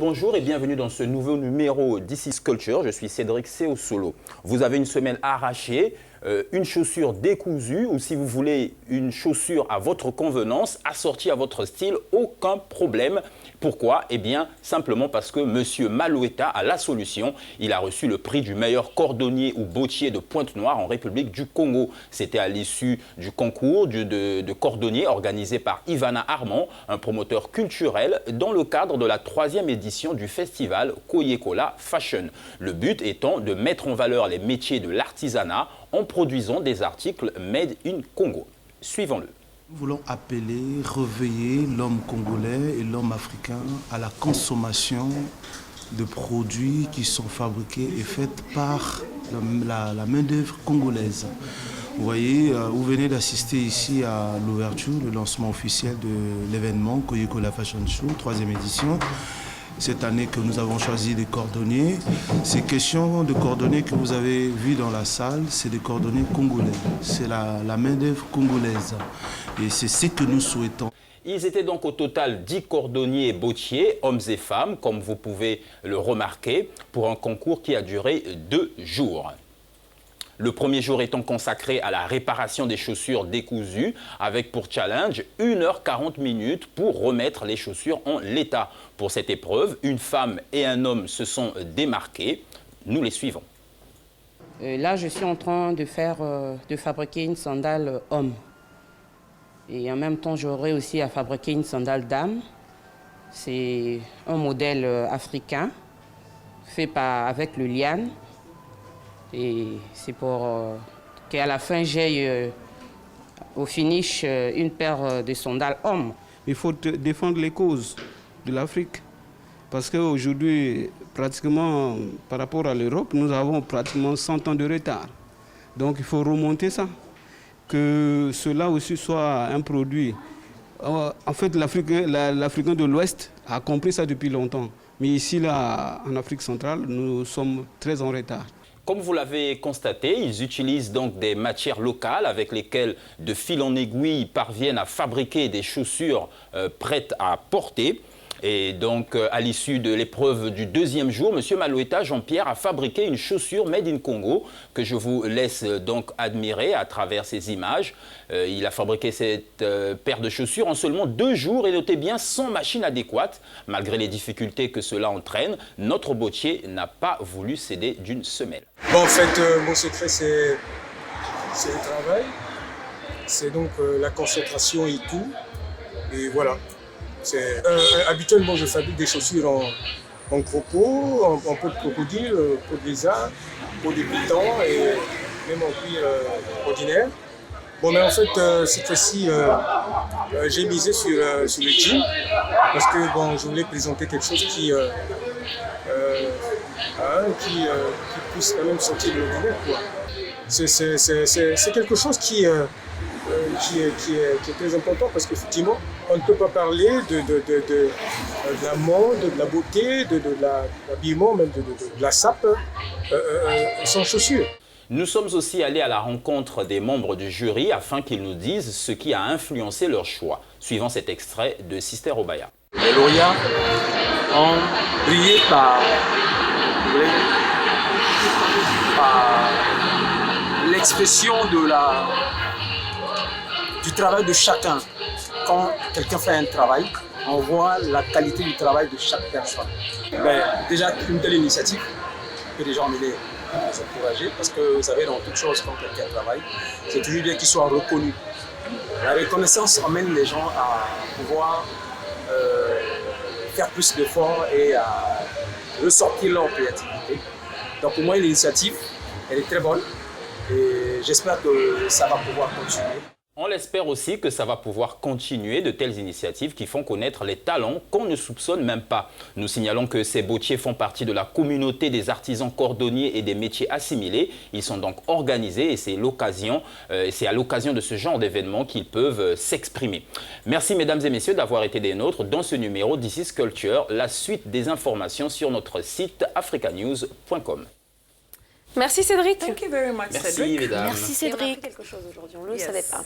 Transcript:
bonjour et bienvenue dans ce nouveau numéro d'Ici Culture. Je suis Cédric Seosolo. Vous avez une semelle arrachée, une chaussure décousue ou si vous voulez une chaussure à votre convenance, assortie à votre style, aucun problème. Pourquoi? Eh bien, simplement parce que M. Maloueta a la solution. Il a reçu le prix du meilleur cordonnier ou bottier de Pointe-Noire en République du Congo. C'était à l'issue du concours de cordonnier organisé par Ivana Armand, un promoteur culturel, dans le cadre de la 3e édition du festival Koyekola Fashion. Le but étant de mettre en valeur les métiers de l'artisanat en produisant des articles made in Congo. Suivons-le. Nous voulons appeler, réveiller l'homme congolais et l'homme africain à la consommation de produits qui sont fabriqués et faits par la main-d'œuvre congolaise. Vous voyez, vous venez d'assister ici à l'ouverture, le lancement officiel de l'événement Koyekola Fashion Show, 3e édition. Cette année que nous avons choisi des cordonniers. Ces questions de cordonniers que vous avez vues dans la salle, c'est des cordonniers congolais. C'est la main-d'œuvre congolaise. Et c'est ce que nous souhaitons. Ils étaient donc au total 10 cordonniers et bottiers, hommes et femmes, comme vous pouvez le remarquer, pour un concours qui a duré 2 jours. Le premier jour étant consacré à la réparation des chaussures décousues, avec pour challenge 1h40 pour remettre les chaussures en l'état. Pour cette épreuve, une femme et un homme se sont démarqués. Nous les suivons. Là, je suis en train de fabriquer une sandale homme. Et en même temps, j'aurai aussi à fabriquer une sandale dame. C'est un modèle africain fait avec le liane. Et c'est pour qu'à la fin, j'aille au finish une paire de sandales hommes. Il faut défendre les causes de l'Afrique. Parce qu'aujourd'hui, pratiquement, par rapport à l'Europe, nous avons pratiquement 100 ans de retard. Donc il faut remonter ça. Que cela aussi soit un produit. En fait, l'Africain de l'Ouest a compris ça depuis longtemps. Mais ici, là, en Afrique centrale, nous sommes très en retard. Comme vous l'avez constaté, ils utilisent donc des matières locales avec lesquelles, de fil en aiguille, parviennent à fabriquer des chaussures prêtes à porter. Et donc, à l'issue de l'épreuve du 2e jour, M. Maloueta Jean-Pierre a fabriqué une chaussure made in Congo que je vous laisse donc admirer à travers ces images. Il a fabriqué cette paire de chaussures en seulement 2 jours et notez bien sans machine adéquate. Malgré les difficultés que cela entraîne, notre bottier n'a pas voulu céder d'une semelle. Bon, en fait, mon secret, c'est le travail. C'est donc la concentration et tout. Et voilà. Habituellement, je fabrique des chaussures en croco, en peau de crocodile, peau de lézard, peau de python et même en cuir ordinaire. Bon, mais en fait, cette fois-ci, j'ai misé sur le jean parce que bon, je voulais présenter quelque chose qui puisse quand même sortir de l'ordinaire, quoi. C'est quelque chose qui est très important parce qu'effectivement, on ne peut pas parler de la mode, de la beauté, de l'habillement, même de la sape sans chaussures. Nous sommes aussi allés à la rencontre des membres du jury afin qu'ils nous disent ce qui a influencé leur choix. Suivant cet extrait de Sister Obaya. Les lauréats ont brillé par l'expression du travail de chacun. Quand quelqu'un fait un travail, on voit la qualité du travail de chaque personne. Déjà, une telle initiative peut déjà emmener à s'encourager parce que vous savez, dans toute chose, quand quelqu'un travaille, c'est toujours bien qu'il soit reconnu. La reconnaissance emmène les gens à pouvoir faire plus d'efforts et à ressortir leur créativité. Donc pour moi, l'initiative, elle est très bonne et j'espère que ça va pouvoir continuer. On l'espère aussi que ça va pouvoir continuer de telles initiatives qui font connaître les talents qu'on ne soupçonne même pas. Nous signalons que ces bottiers font partie de la communauté des artisans cordonniers et des métiers assimilés. Ils sont donc organisés et c'est à l'occasion de ce genre d'événements qu'ils peuvent s'exprimer. Merci mesdames et messieurs d'avoir été des nôtres dans ce numéro d'Ici Culture. La suite des informations sur notre site africanews.com. Merci Cédric. Thank you very much, Merci Cédric. mesdames. Merci Et on a appris Cédric. quelque chose aujourd'hui, on ne le savait pas.